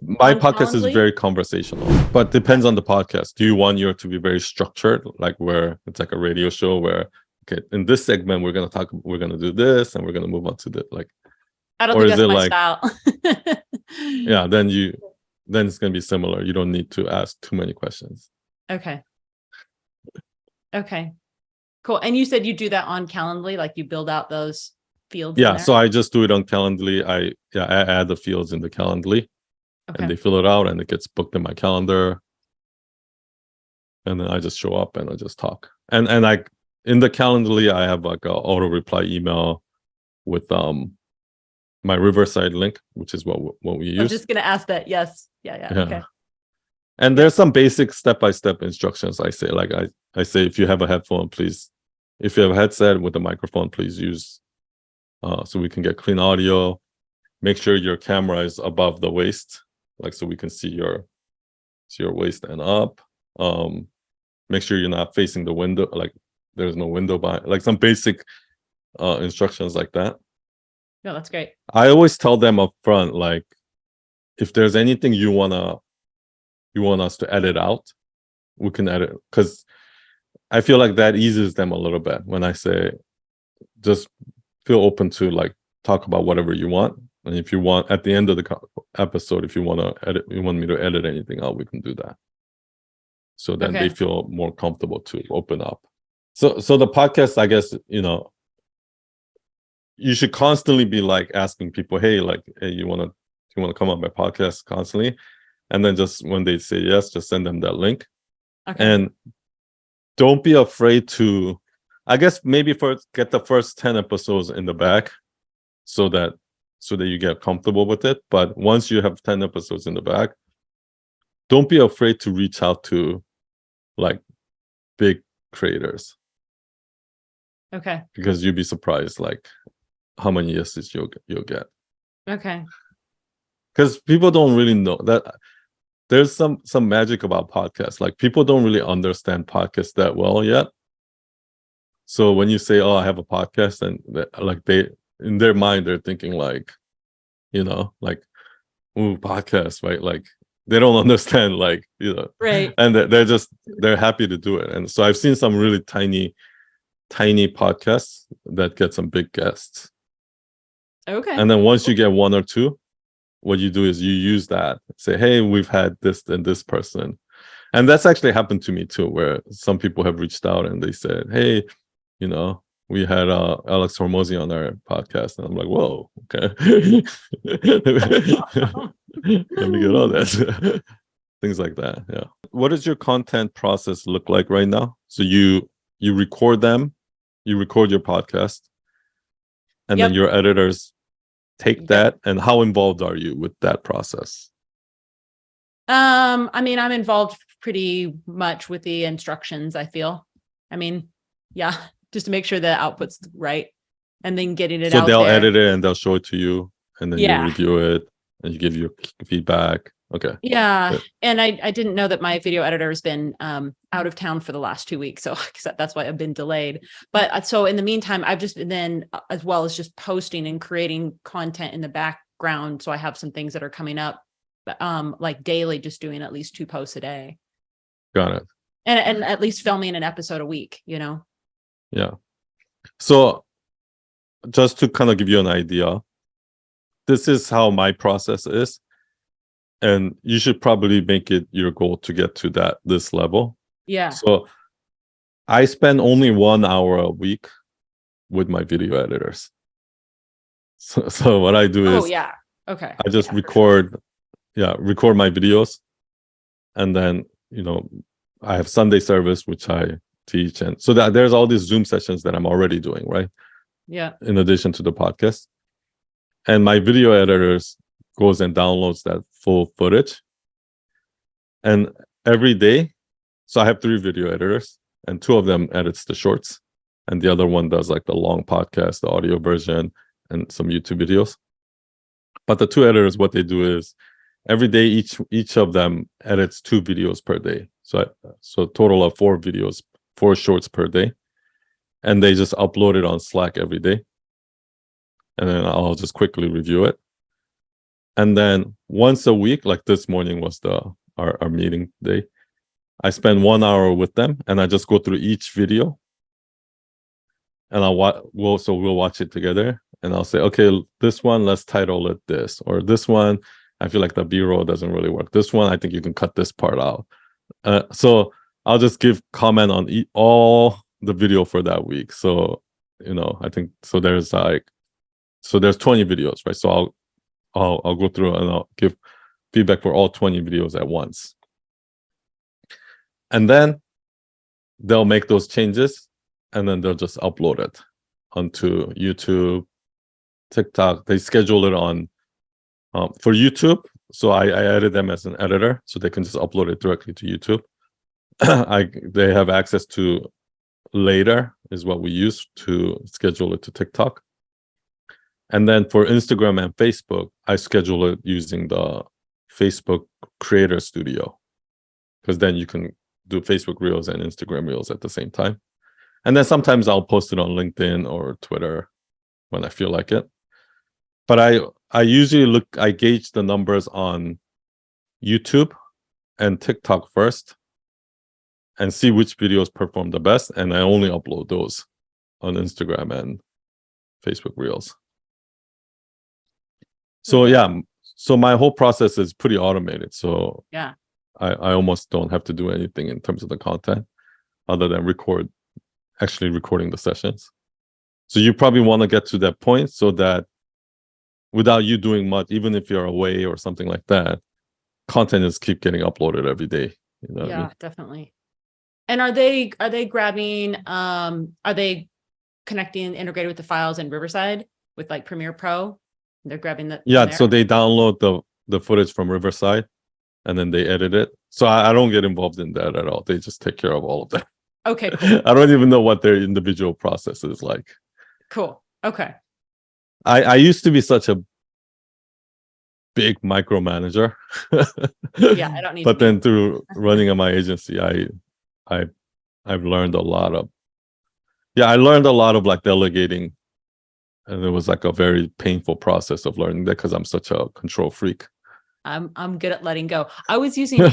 My on podcast is Calendly? very conversational, but depends on the podcast. Do you want yours to be very structured, like where it's like a radio show where, okay, in this segment we're gonna do this, and we're gonna move on to the like, I don't or think is that's it my like, style. yeah, then it's gonna be similar. You don't need to ask too many questions. Okay. Okay. Cool. And you said you do that on Calendly, like you build out those fields in Yeah, there? so I just do it on Calendly. I add the fields in the Calendly, Okay. and they fill it out, and it gets booked in my calendar. And then I just show up and I just talk. And I in the Calendly, I have like a auto reply email with my Riverside link, which is what we use. I was just gonna ask that. Yes. Yeah. Okay. And there's some basic step-by-step instructions. I say, like I say, if you have a headphone, please, if you have a headset with a microphone, please use so we can get clean audio. Make sure your camera is above the waist, like so we can see your waist and up. Make sure you're not facing the window, like there's no window by, like some basic instructions like that. No, that's great. I always tell them up front, like, if there's anything you want us to edit out, we can edit, because I feel like that eases them a little bit when I say just feel open to like talk about whatever you want. And if you want at the end of the episode, if you want me to edit anything out, we can do that. So then they feel more comfortable to open up. So the podcast, I guess, you should constantly be like asking people, hey, you want to come on my podcast constantly? And then just when they say yes, just send them that link. Okay. And don't be afraid to, I guess maybe get the first 10 episodes in the back so that you get comfortable with it. But once you have 10 episodes in the back, don't be afraid to reach out to like big creators. Okay. Because you'd be surprised like how many yeses you'll get. Okay. Because people don't really know that there's some magic about podcasts. Like people don't really understand podcasts that well yet. So when you say, oh, I have a podcast, and like they in their mind they're thinking like, like, ooh, podcast, right? Like they don't understand, like, right. And they're happy to do it. And so I've seen some really tiny podcasts that get some big guests. Okay. And then once you get one or two, what you do is you use that, say, hey, we've had this and this person. And that's actually happened to me too, where some people have reached out and they said, hey, we had Alex Hormozi on our podcast. And I'm like, whoa, okay. Let me get on that. Things like that. Yeah. What does your content process look like right now? So you record them, you record your podcast, and then your editors take that. And how involved are you with that process? I mean, I'm involved pretty much with the instructions, I feel. I mean, yeah, just to make sure the output's right, and then getting it out there. So they'll edit it and they'll show it to you, and then you review it and you give your feedback. Okay. Yeah. Good. And I didn't know that my video editor has been out of town for the last 2 weeks. So that's why I've been delayed. But so in the meantime, I've just been then, as well as just posting and creating content in the background. So I have some things that are coming up like daily, just doing at least 2 posts a day. Got it. And at least filming an episode a week, Yeah. So just to kind of give you an idea, this is how my process is. And you should probably make it your goal to get to this level. Yeah. So I spend only 1 hour a week with my video editors. So what I do is, okay, I just record my videos, and then I have Sunday service which I teach, and so that there's all these Zoom sessions that I'm already doing, right? Yeah. In addition to the podcast, and my video editors goes and downloads that full footage, and every day, so I have 3 video editors, and 2 of them edits the shorts, and the other one does like the long podcast, the audio version, and some YouTube videos. But the 2 editors, what they do is every day each of them edits 2 videos per day, so a total of 4 shorts per day, and they just upload it on Slack every day, and then I'll just quickly review it. And then once a week, like this morning was our meeting day, I spend 1 hour with them and I just go through each video and we'll watch it together and I'll say, okay, this one, let's title it this, or this one, I feel like the B-roll doesn't really work. This one, I think you can cut this part out. So I'll just give comment on all the video for that week. So, I think, so there's 20 videos, right? So I'll go through and I'll give feedback for all 20 videos at once. And then they'll make those changes and then they'll just upload it onto YouTube, TikTok. They schedule it on for YouTube. So I edit them as an editor so they can just upload it directly to YouTube. They have access to Later is what we use to schedule it to TikTok. And then for Instagram and Facebook, I schedule it using the Facebook Creator Studio, because then you can do Facebook Reels and Instagram Reels at the same time. And then sometimes I'll post it on LinkedIn or Twitter when I feel like it. But I usually I gauge the numbers on YouTube and TikTok first and see which videos perform the best. And I only upload those on Instagram and Facebook Reels. So yeah, so my whole process is pretty automated. So yeah, I almost don't have to do anything in terms of the content other than actually recording the sessions. So you probably want to get to that point so that without you doing much, even if you're away or something like that, content is keep getting uploaded every day. You know what I mean? Definitely. And are they grabbing, are they connecting, integrated with the files in Riverside with like Premiere Pro? They're grabbing that. Yeah, so they download the footage from Riverside and then they edit it. So I don't get involved in that at all. They just take care of all of that. Okay, cool. I don't even know what their individual process is like. Cool. Okay. I used to be such a big micromanager. Yeah, I don't need but to then through running my agency, I've learned a lot of like delegating, and it was like a very painful process of learning that because I'm such a control freak. I'm good at letting go. I was using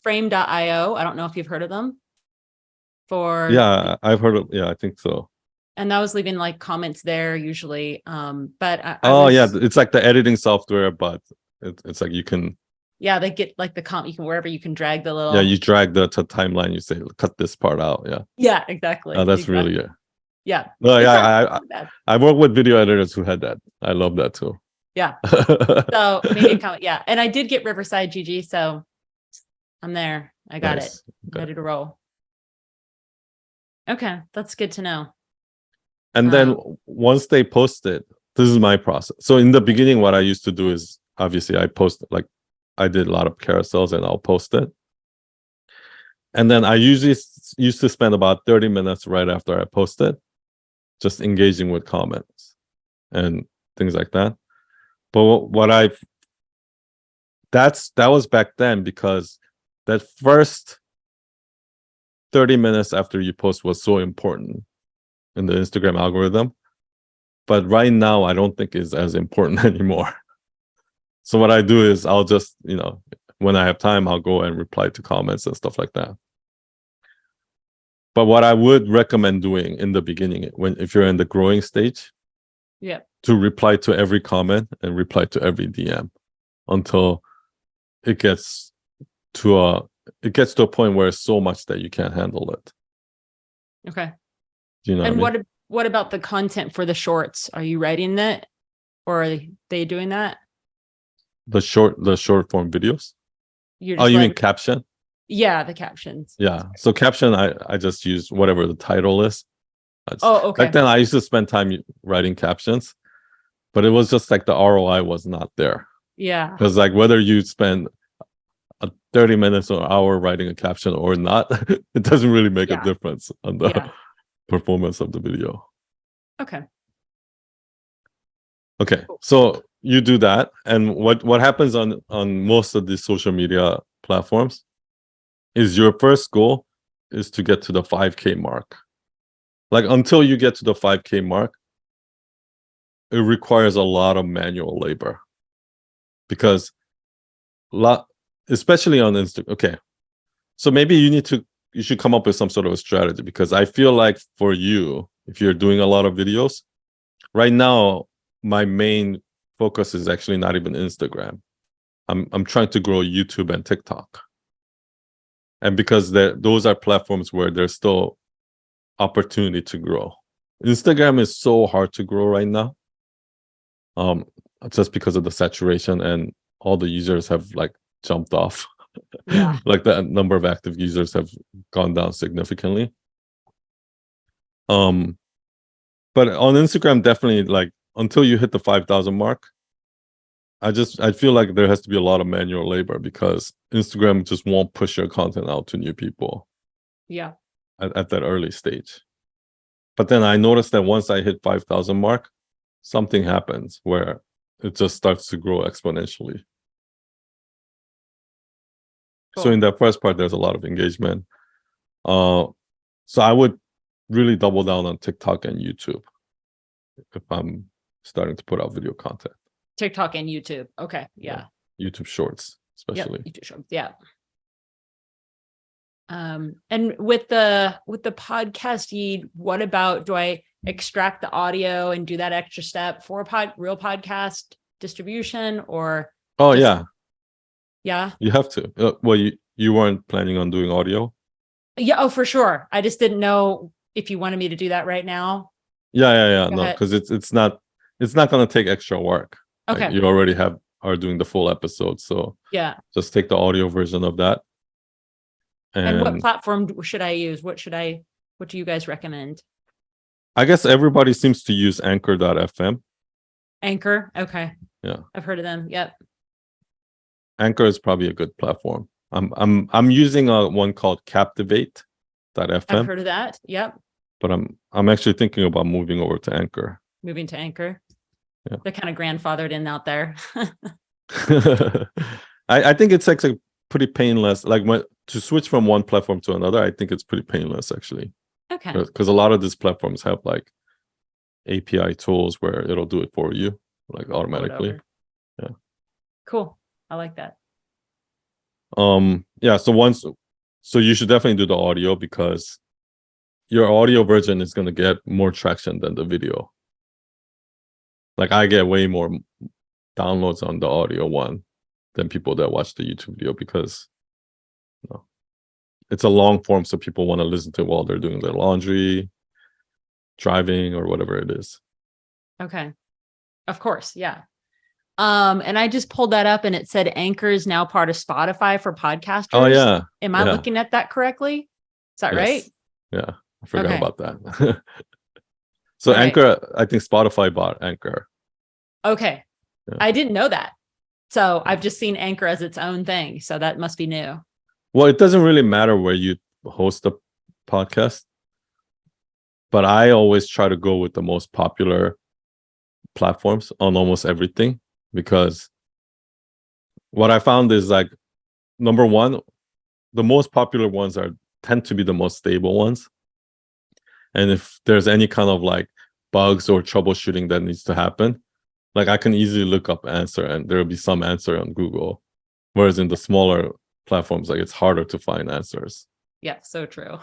frame.io. I don't know if you've heard of them. I've heard of, I think so. And I was leaving like comments there usually. But it's like the editing software, but it's like you can. Yeah, they get like you can wherever you can drag the little. Yeah, you drag the timeline. You say cut this part out. Yeah. Yeah, exactly. That's really good. Yeah. No, I work with video editors who had that. I love that too. Yeah. So maybe a comment. Yeah, and I did get Riverside GG, so I'm there. I got it. Ready to roll. Okay, that's good to know. And then once they post it, this is my process. So in the beginning, what I used to do is obviously I did a lot of carousels and I'll post it. And then I usually used to spend about 30 minutes right after I post it, just engaging with comments and things like that. But that was back then, because that first 30 minutes after you post was so important in the Instagram algorithm. But right now, I don't think is as important anymore. So what I do is I'll just, when I have time, I'll go and reply to comments and stuff like that. But what I would recommend doing in the beginning, if you're in the growing stage, to reply to every comment and reply to every DM until it gets to a point where it's so much that you can't handle it. Okay. Do you know? And what about the content for the shorts? Are you writing that, or are they doing that? The short form videos. You mean caption? Yeah, the captions. Yeah. So caption, I just use whatever the title is. Okay. Back then, I used to spend time writing captions, but it was just like the ROI was not there. Yeah. Because like whether you spend 30 minutes or an hour writing a caption or not, it doesn't really make a difference on the performance of the video. Okay. Okay. So you do that, and what happens on most of these social media platforms is your first goal is to get to the 5K mark. Like until you get to the 5K mark, it requires a lot of manual labor. because especially on Instagram. Okay, so maybe you should come up with some sort of a strategy, because I feel like for you, if you're doing a lot of videos right now, my main focus is actually not even Instagram. I'm trying to grow YouTube and TikTok, and because those are platforms where there's still opportunity to grow. Instagram is so hard to grow right now, just because of the saturation, and all the users have like jumped off. Yeah. Like the number of active users have gone down significantly. But on Instagram, definitely, like, until you hit the 5,000 mark, I feel like there has to be a lot of manual labor, because Instagram just won't push your content out to new people. Yeah. At that early stage. But then I noticed that once I hit 5,000 mark, something happens where it just starts to grow exponentially. Cool. So in that first part, there's a lot of engagement. So I would really double down on TikTok and YouTube if I'm starting to put out video content. TikTok and YouTube. Okay. Yeah. YouTube Shorts, especially. Yep. YouTube Shorts. Yeah. And with the podcast, what about, do I extract the audio and do that extra step for real podcast distribution, or? Oh, just, yeah. You have to. Well, you weren't planning on doing audio? Yeah. Oh, for sure. I just didn't know if you wanted me to do that right now. Yeah. No, because it's not going to take extra work. Okay. Like, you already are doing the full episode, so yeah, just take the audio version of that. And what platform should I use? What do you guys recommend? I guess everybody seems to use Anchor.fm. Anchor. Okay. Yeah. I've heard of them. Yep. Anchor is probably a good platform. I'm using one called Captivate.fm. I've heard of that. Yep. But I'm actually thinking about moving over to Anchor. Moving to Anchor. Yeah. They're kind of grandfathered in out there. I think it's like a pretty painless, like, to switch from one platform to another. I think it's pretty painless, actually. Okay. Because a lot of these platforms have like API tools where it'll do it for you, like, automatically. Yeah. Cool. I like that. Yeah. So you should definitely do the audio, because your audio version is going to get more traction than the video. Like, I get way more downloads on the audio one than people that watch the YouTube video, because it's a long form, so people want to listen to it while they're doing their laundry, driving, or whatever it is. Okay. Of course. Yeah. And I just pulled that up and it said Anchor is now part of Spotify for podcasters. Oh, yeah. Am I looking at that correctly? Is that right? Yeah. I forgot about that. So okay. Anchor, I think Spotify bought Anchor. Okay. Yeah. I didn't know that. So I've just seen Anchor as its own thing. So that must be new. Well, it doesn't really matter where you host a podcast, but I always try to go with the most popular platforms on almost everything, because what I found is, like, number one, the most popular ones tend to be the most stable ones. And if there's any kind of like bugs or troubleshooting that needs to happen, like, I can easily look up answer and there will be some answer on Google. Whereas in the smaller platforms, like, it's harder to find answers. Yeah, so true.